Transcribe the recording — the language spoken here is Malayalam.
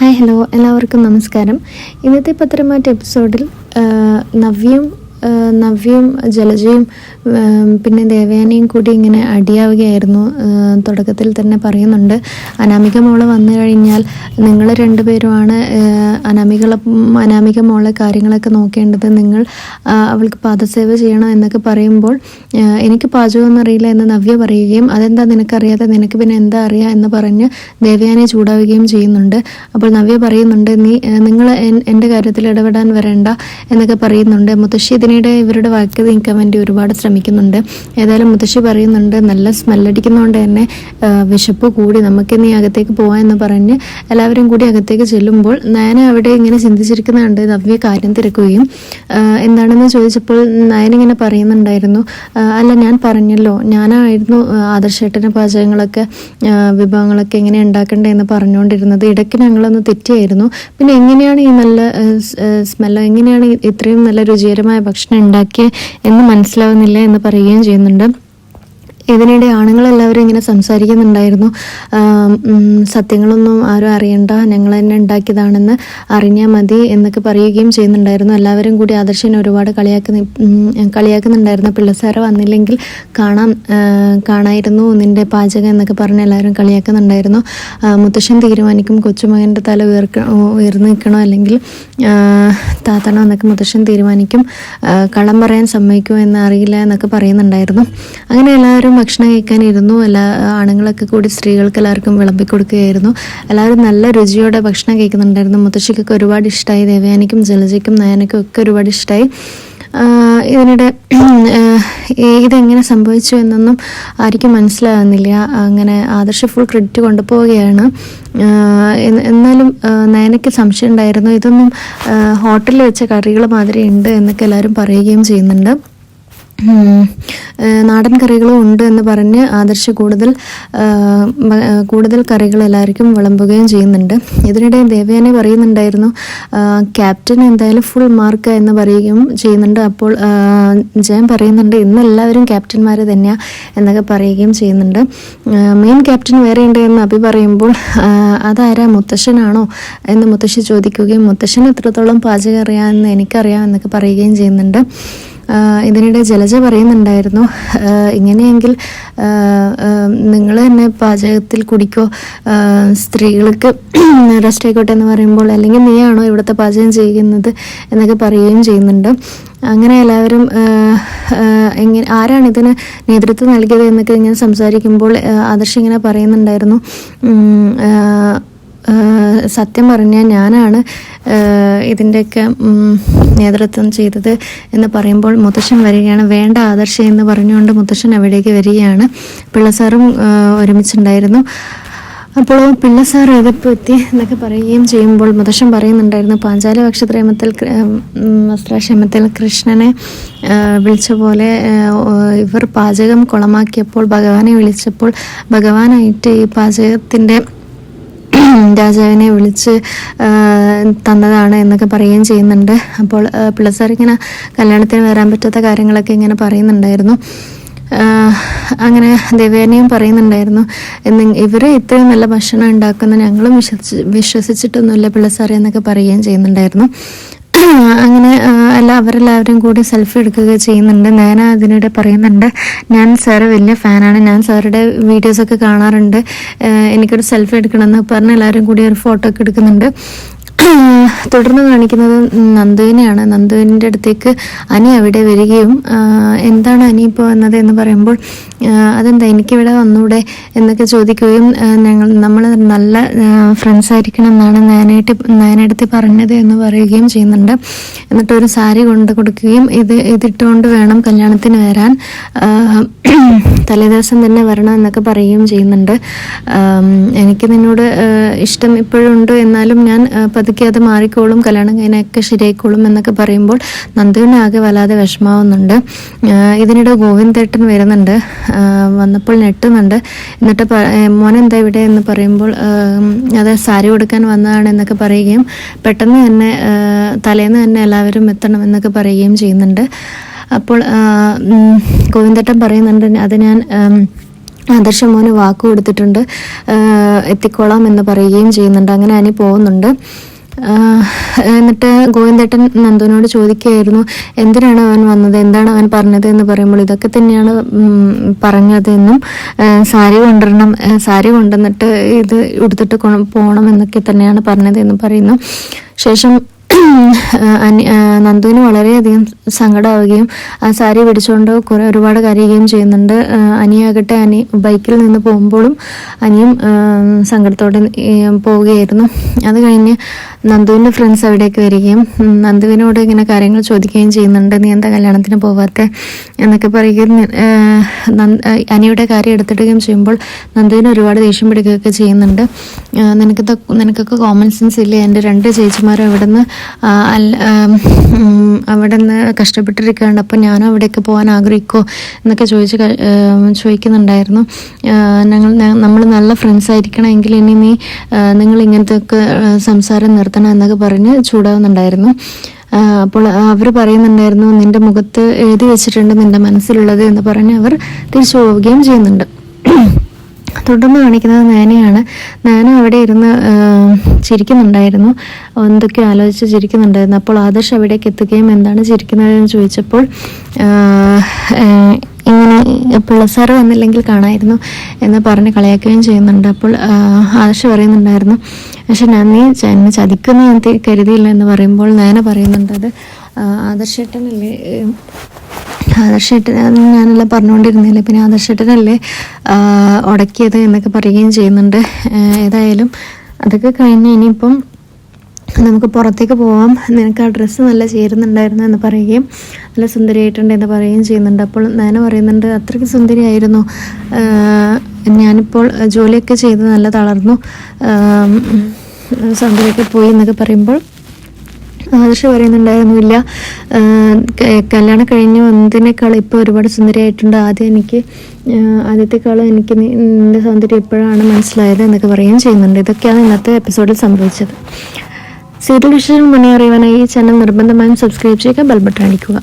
ഹായ് ഹലോ എല്ലാവർക്കും നമസ്കാരം. ഇന്നത്തെ പത്രമാറ്റ എപ്പിസോഡിൽ നവ്യയും ജലജയും പിന്നെ ദേവയാനിയും കൂടി ഇങ്ങനെ അടിയാവുകയായിരുന്നു. തുടക്കത്തിൽ തന്നെ പറയുന്നുണ്ട്, അനാമിക മോള് വന്നു കഴിഞ്ഞാൽ നിങ്ങൾ രണ്ടുപേരുമാണ് അനാമിക മോളെ കാര്യങ്ങളൊക്കെ നോക്കേണ്ടത്, നിങ്ങൾ അവൾക്ക് പാദസേവ ചെയ്യണം എന്നൊക്കെ പറയുമ്പോൾ എനിക്ക് പാചകമൊന്നും അറിയില്ല എന്ന് നവ്യ പറയുകയും അതെന്താ നിനക്കറിയാതെ, നിനക്ക് പിന്നെ എന്താ അറിയാം എന്ന് പറഞ്ഞ് ദേവയാനി ചൂടാവുകയും ചെയ്യുന്നുണ്ട്. അപ്പോൾ നവ്യ പറയുന്നുണ്ട്, നിങ്ങൾ എൻ്റെ കാര്യത്തിൽ ഇടപെടാൻ വരേണ്ട എന്നൊക്കെ പറയുന്നുണ്ട്. മുത്തശ്ശി ഇവരുടെ വാക്ക് നീക്കാൻ വേണ്ടി ഒരുപാട് ശ്രമിക്കുന്നുണ്ട്. ഏതായാലും മുത്തശ്ശി പറയുന്നുണ്ട്, നല്ല സ്മെല്ലടിക്കുന്നതുകൊണ്ട് തന്നെ വിശപ്പ് കൂടി, നമുക്ക് നീ അകത്തേക്ക് പോവാ എന്ന് പറഞ്ഞ് എല്ലാവരും കൂടി അകത്തേക്ക് ചെല്ലുമ്പോൾ നയന അവിടെ ഇങ്ങനെ ചിന്തിച്ചിരിക്കുന്നുണ്ട്. നവ്യ കാര്യം തിരക്കുകയും എന്താണെന്ന് ചോദിച്ചപ്പോൾ നയന ഇങ്ങനെ പറയുന്നുണ്ടായിരുന്നു, അല്ല ഞാൻ പറഞ്ഞല്ലോ, ഞാനായിരുന്നു ആദർശേട്ടൻ്റെ പാചകങ്ങളൊക്കെ വിഭവങ്ങളൊക്കെ എങ്ങനെ ഉണ്ടാക്കണ്ടേ എന്ന് പറഞ്ഞുകൊണ്ടിരുന്നത്. ഇടയ്ക്ക് ഞങ്ങളൊന്ന് തെറ്റിയായിരുന്നു. പിന്നെ എങ്ങനെയാണ് ഈ നല്ല സ്മെല്ലോ, എങ്ങനെയാണ് ഇത്രയും നല്ല രുചികരമായ ഭക്ഷണം ഉണ്ടാക്കിയ എന്ന് മനസ്സിലാവുന്നില്ല എന്ന് പറയുകയും ചെയ്യുന്നുണ്ട്. ഇതിനിടെ ആണുങ്ങളെല്ലാവരും ഇങ്ങനെ സംസാരിക്കുന്നുണ്ടായിരുന്നു. സത്യങ്ങളൊന്നും ആരും അറിയണ്ട, ഞങ്ങൾ തന്നെ ഉണ്ടാക്കിയതാണെന്ന് അറിഞ്ഞാൽ മതി എന്നൊക്കെ പറയുകയും ചെയ്യുന്നുണ്ടായിരുന്നു. എല്ലാവരും കൂടി ആദർശനെ ഒരുപാട് കളിയാക്കുന്നുണ്ടായിരുന്നു. പിള്ളസാര വന്നില്ലെങ്കിൽ കാണായിരുന്നു നിന്റെ പാചകം എന്നൊക്കെ പറഞ്ഞ് എല്ലാവരും കളിയാക്കുന്നുണ്ടായിരുന്നു. മുത്തശ്ശൻ തീരുമാനിക്കും കൊച്ചുമകൻ്റെ തല ഉയർന്നു നിൽക്കണോ അല്ലെങ്കിൽ താത്തണോ എന്നൊക്കെ മുത്തശ്ശൻ തീരുമാനിക്കും, കള്ളം പറയാൻ സമ്മതിക്കുമോ എന്ന് അറിയില്ല എന്നൊക്കെ പറയുന്നുണ്ടായിരുന്നു. അങ്ങനെ എല്ലാവരും ഭക്ഷണം കഴിക്കാനിരുന്നു. എല്ലാ ആണുങ്ങളൊക്കെ കൂടി സ്ത്രീകൾക്ക് എല്ലാവർക്കും വിളമ്പി കൊടുക്കുകയായിരുന്നു. എല്ലാവരും നല്ല രുചിയോടെ ഭക്ഷണം കഴിക്കുന്നുണ്ടായിരുന്നു. മുത്തശ്ശിക്കൊക്കെ ഒരുപാട് ഇഷ്ടമായി, ദേവയാനിക്കും ജലജയ്ക്കും നയനയ്ക്കും ഒക്കെ ഒരുപാട് ഇഷ്ടമായി. ഇതിനിടെ ഇതെങ്ങനെ സംഭവിച്ചു എന്നൊന്നും ആർക്കും മനസ്സിലാകുന്നില്ല. അങ്ങനെ ആദർശ ഫുൾ ക്രെഡിറ്റ് കൊണ്ടുപോവുകയാണ്. എന്നാലും നയനയ്ക്ക് സംശയം ഉണ്ടായിരുന്നു, ഇതൊന്നും ഹോട്ടലിൽ വെച്ച കറികൾ മാതിരി ഉണ്ട് എന്നൊക്കെ എല്ലാവരും പറയുകയും ചെയ്യുന്നുണ്ട്. നാടൻ കറികളും ഉണ്ട് എന്ന് പറഞ്ഞ് ആദർശ് കൂടുതൽ കറികൾ എല്ലാവർക്കും വിളമ്പുകയും ചെയ്യുന്നുണ്ട്. ഇതിനിടെ ദേവയാനി പറയുന്നുണ്ടായിരുന്നു, ക്യാപ്റ്റൻ എന്തായാലും ഫുൾ മാർക്ക് എന്ന് പറയുകയും ചെയ്യുന്നുണ്ട്. അപ്പോൾ ജയൻ പറയുന്നുണ്ട്, ഇന്ന് എല്ലാവരും ക്യാപ്റ്റന്മാർ തന്നെയാണ് എന്നൊക്കെ പറയുകയും ചെയ്യുന്നുണ്ട്. മെയിൻ ക്യാപ്റ്റൻ വേറെ ഉണ്ട് എന്ന് അഭി പറയുമ്പോൾ അതാരാ, മുത്തശ്ശനാണോ എന്ന് മുത്തശ്ശി ചോദിക്കുകയും മുത്തശ്ശന് എത്രത്തോളം പാചകം അറിയാമെന്ന് എനിക്കറിയാം എന്നൊക്കെ പറയുകയും ചെയ്യുന്നുണ്ട്. ഇതിനിടെ ജലജ പറയുന്നുണ്ടായിരുന്നു, ഇങ്ങനെയെങ്കിൽ നിങ്ങൾ തന്നെ പാചകത്തിൽ കുടിക്കോ, സ്ത്രീകൾക്ക് റെസ്റ്റ് ആയിക്കോട്ടെ എന്ന് പറയുമ്പോൾ അല്ലെങ്കിൽ നീയാണോ ഇവിടുത്തെ പാചകം ചെയ്യുന്നത് എന്നൊക്കെ പറയുകയും ചെയ്യുന്നുണ്ട്. അങ്ങനെ എല്ലാവരും ആരാണ് ഇതിന് നേതൃത്വം നൽകിയത് എന്നൊക്കെ ഇങ്ങനെ സംസാരിക്കുമ്പോൾ ആദർശ് ഇങ്ങനെ പറയുന്നുണ്ടായിരുന്നു, സത്യം പറഞ്ഞാൽ ഞാനാണ് ഇതിൻ്റെയൊക്കെ നേതൃത്വം ചെയ്തത് എന്ന് പറയുമ്പോൾ മുത്തശ്ശൻ വരികയാണ്. വേണ്ട ആദർശ എന്ന് പറഞ്ഞുകൊണ്ട് മുത്തശ്ശൻ അവിടേക്ക് വരികയാണ്. പിള്ളസാറും ഒരുമിച്ചുണ്ടായിരുന്നു. അപ്പോൾ പിള്ളസാർ ഏതപ്പോൾ എത്തി എന്നൊക്കെ പറയുകയും ചെയ്യുമ്പോൾ മുത്തശ്ശൻ പറയുന്നുണ്ടായിരുന്നു, പാഞ്ചാല വസ്ത്രാക്ഷേമത്തിൽ കൃഷ്ണനെ വിളിച്ച പോലെ ഇവർ പാചകം കുളമാക്കിയപ്പോൾ ഭഗവാനെ വിളിച്ചപ്പോൾ ഭഗവാനായിട്ട് ഈ പാചകത്തിൻ്റെ രാജാവിനെ വിളിച്ച് തന്നതാണ് എന്നൊക്കെ പറയുകയും ചെയ്യുന്നുണ്ട്. അപ്പോൾ പിള്ളസാർ ഇങ്ങനെ കല്യാണത്തിന് വരാൻ പറ്റാത്ത കാര്യങ്ങളൊക്കെ ഇങ്ങനെ പറയുന്നുണ്ടായിരുന്നു. അങ്ങനെ ദേവയാനിയും പറയുന്നുണ്ടായിരുന്നു, ഇവർ ഇത്രയും നല്ല ഭക്ഷണം ഉണ്ടാക്കുന്ന ഞങ്ങളും വിശ്വസിച്ചിട്ടൊന്നുമില്ല പിള്ളസാറെ എന്നൊക്കെ പറയുകയും ചെയ്യുന്നുണ്ടായിരുന്നു. അങ്ങനെ അവരെല്ലാവരും കൂടി സെൽഫി എടുക്കുക ചെയ്യുന്നുണ്ട്. നയന അതിനിടെ പറയുന്നുണ്ട്, ഞാൻ സാറ് വലിയ ഫാനാണ്, ഞാൻ സാറുടെ വീഡിയോസൊക്കെ കാണാറുണ്ട്, എനിക്കൊരു സെൽഫി എടുക്കണമെന്ന് പറഞ്ഞ് എല്ലാവരും കൂടി ഒരു ഫോട്ടോ ഒക്കെ എടുക്കുന്നുണ്ട്. തുടർന്ന് കാണിക്കുന്നത് നന്ദുവിനെയാണ്. നന്ദുവിൻ്റെ അടുത്തേക്ക് അനി അവിടെ വരികയും എന്താണ് അനി ഇപ്പോൾ വന്നത് എന്ന് പറയുമ്പോൾ അതെന്താ എനിക്കിവിടെ വന്നൂടെ എന്നൊക്കെ ചോദിക്കുകയും നമ്മൾ നല്ല ഫ്രണ്ട്സ് ആയിരിക്കണം എന്നാണ് നയനടുത്ത് പറഞ്ഞത് എന്ന് പറയുകയും ചെയ്യുന്നുണ്ട്. എന്നിട്ട് ഒരു സാരി കൊണ്ട് കൊടുക്കുകയും ഇതിട്ടുകൊണ്ട് വേണം കല്യാണത്തിന് വരാൻ, തലേദിവസം തന്നെ വരണം എന്നൊക്കെ പറയുകയും ചെയ്യുന്നുണ്ട്. എനിക്ക് നിന്നോട് ഇഷ്ടം ഇപ്പോഴും ഉണ്ട്, എന്നാലും ഞാൻ പതുക്കെ അത് മാറിക്കോളും, കല്യാണം കഴിഞ്ഞൊക്കെ ശരിയായിക്കോളും എന്നൊക്കെ പറയുമ്പോൾ നന്ദുവിന് ആകെ വല്ലാതെ വിഷമാവുന്നുണ്ട്. ഇതിനിടെ ഗോവിന്ദേട്ടൻ വരുന്നുണ്ട്. വന്നപ്പോൾ ഞെട്ടുന്നുണ്ട്. എന്നിട്ട് മോനെന്താ ഇവിടെ എന്ന് പറയുമ്പോൾ അത് സാരി കൊടുക്കാൻ വന്നതാണ് എന്നൊക്കെ പറയുകയും പെട്ടെന്ന് തന്നെ തലേന്ന് തന്നെ എല്ലാവരും എത്തണം എന്നൊക്കെ പറയുകയും ചെയ്യുന്നുണ്ട്. അപ്പോൾ ഗോവിന്ദേട്ടൻ പറയുന്നുണ്ട്, അത് ഞാൻ ആദർശ മോന് വാക്ക് കൊടുത്തിട്ടുണ്ട്, എത്തിക്കോളാം എന്ന് പറയുകയും ചെയ്യുന്നുണ്ട്. അങ്ങനെ അനി പോകുന്നുണ്ട്. എന്നിട്ട് ഗോവിന്ദേട്ടൻ നന്ദുവിനോട് ചോദിക്കുകയായിരുന്നു എന്തിനാണ് അവൻ വന്നത്, എന്താണ് അവൻ പറഞ്ഞത് എന്ന് പറയുമ്പോൾ ഇതൊക്കെ തന്നെയാണ് പറഞ്ഞതെന്നും സാരി കൊണ്ടുവരണം, സാരി കൊണ്ടുവന്നിട്ട് ഇത് ഉടുത്തിട്ട് പോകണം എന്നൊക്കെ തന്നെയാണ് പറഞ്ഞതെന്ന് പറയുന്നു. ശേഷം നന്ദുവിന് വളരെയധികം സങ്കടമാവുകയും ആ സാരി പിടിച്ചുകൊണ്ട് ഒരുപാട് കരയുകയും ചെയ്യുന്നുണ്ട്. അനിയാകട്ടെ ബൈക്കിൽ നിന്ന് പോകുമ്പോഴും അനിയും സങ്കടത്തോടെ പോവുകയായിരുന്നു. അത് കഴിഞ്ഞ് നന്ദുവിൻ്റെ ഫ്രണ്ട്സ് അവിടേക്ക് വരികയും നന്ദുവിനോട് ഇങ്ങനെ കാര്യങ്ങൾ ചോദിക്കുകയും ചെയ്യുന്നുണ്ട്. നീ എന്താ കല്യാണത്തിന് പോവാത്തെ എന്നൊക്കെ പറയുകയും അനിയുടെ കാര്യം എടുത്തിടുകയും ചെയ്യുമ്പോൾ നന്ദുവിന് ഒരുപാട് ദേഷ്യം പിടിക്കുകയൊക്കെ ചെയ്യുന്നുണ്ട്. നിനക്കൊക്കെ കോമൺ സെൻസ് ഇല്ലേ, എൻ്റെ 2 ചേച്ചിമാരും അവിടെ നിന്ന് കഷ്ടപ്പെട്ടിരിക്കുകയാണ്, അപ്പം ഞാനും അവിടേക്ക് പോകാൻ ആഗ്രഹിക്കുമോ എന്നൊക്കെ ചോദിക്കുന്നുണ്ടായിരുന്നു. നമ്മൾ നല്ല ഫ്രണ്ട്സ് ആയിരിക്കണമെങ്കിൽ ഇനി നിങ്ങൾ ഇങ്ങനത്തെ ഒക്കെ സംസാരം നിർത്തണം എന്നൊക്കെ പറഞ്ഞ് ചൂടാവുന്നുണ്ടായിരുന്നു. അപ്പോൾ അവർ പറയുന്നുണ്ടായിരുന്നു നിന്റെ മുഖത്ത് എഴുതി വെച്ചിട്ടുണ്ട് നിന്റെ മനസ്സിലുള്ളത് എന്ന് പറഞ്ഞ് അവർ തിരിച്ചു പോവുകയും ചെയ്യുന്നുണ്ട്. തുടർന്ന് കാണിക്കുന്നത് നാനയാണ്. നാന അവിടെ ഇരുന്ന് ചിരിക്കുന്നുണ്ടായിരുന്നു, എന്തൊക്കെയോ ആലോചിച്ച് ചിരിക്കുന്നുണ്ടായിരുന്നു. അപ്പോൾ ആദർശ് അവിടേക്ക് എത്തുകയും എന്താണ് ചിരിക്കുന്നതെന്ന് ചോദിച്ചപ്പോൾ ഇങ്ങനെ പിള്ളസാറ് വന്നില്ലെങ്കിൽ കാണായിരുന്നു എന്ന് പറഞ്ഞ് കളിയാക്കുകയും ചെയ്യുന്നുണ്ട്. അപ്പോൾ ആദർശ് പറയുന്നുണ്ടായിരുന്നു പക്ഷെ നീ എന്നെ ചതിക്കുന്ന ഞാൻ കരുതിയില്ല എന്ന് പറയുമ്പോൾ നാന പറയുന്നുണ്ട് അത് ആദർശേട്ടനല്ലേ, ആദർശേട്ടൻ ഞാനെല്ലാം പറഞ്ഞുകൊണ്ടിരുന്നില്ലേ, പിന്നെ ആദർശേട്ടനല്ലേ ഉടക്കിയത് എന്നൊക്കെ പറയുകയും ചെയ്യുന്നുണ്ട്. ഏതായാലും അതൊക്കെ കഴിഞ്ഞ് ഇനിയിപ്പം നമുക്ക് പുറത്തേക്ക് പോവാം, നിനക്ക് ആ ഡ്രസ്സ് നല്ല ചേരുന്നുണ്ടായിരുന്നു എന്ന് പറയുകയും നല്ല സുന്ദരിയായിട്ടുണ്ട് എന്ന് പറയുകയും ചെയ്യുന്നുണ്ട്. അപ്പോൾ ഞാൻ പറയുന്നുണ്ട് അത്രയ്ക്ക് സുന്ദരിയായിരുന്നു, ഞാനിപ്പോൾ ജോലിയൊക്കെ ചെയ്ത് നല്ല തളർന്നു, സൗന്ദര്യമൊക്കെ പോയി എന്നൊക്കെ പറയുമ്പോൾ ആദർശ് പറയുന്നുണ്ടായിരുന്നില്ല, കല്യാണം കഴിഞ്ഞ് വന്നതിനേക്കാൾ ഇപ്പോൾ ഒരുപാട് സുന്ദരിയായിട്ടുണ്ട്, ആദ്യത്തെക്കാളും എനിക്ക് നിൻ്റെ സൗന്ദര്യം ഇപ്പോഴാണ് മനസ്സിലായത് എന്നൊക്കെ പറയുകയും ചെയ്യുന്നുണ്ട്. ഇതൊക്കെയാണ് ഇന്നത്തെ എപ്പിസോഡിൽ സംഭവിച്ചത്. സീരിയൽ വിശേഷം മുന്നേ അറിയുവാനായി ഈ ചാനൽ നിർബന്ധമായും സബ്സ്ക്രൈബ് ചെയ്യുക, ബെൽ ബട്ടൺ അടിക്കുക.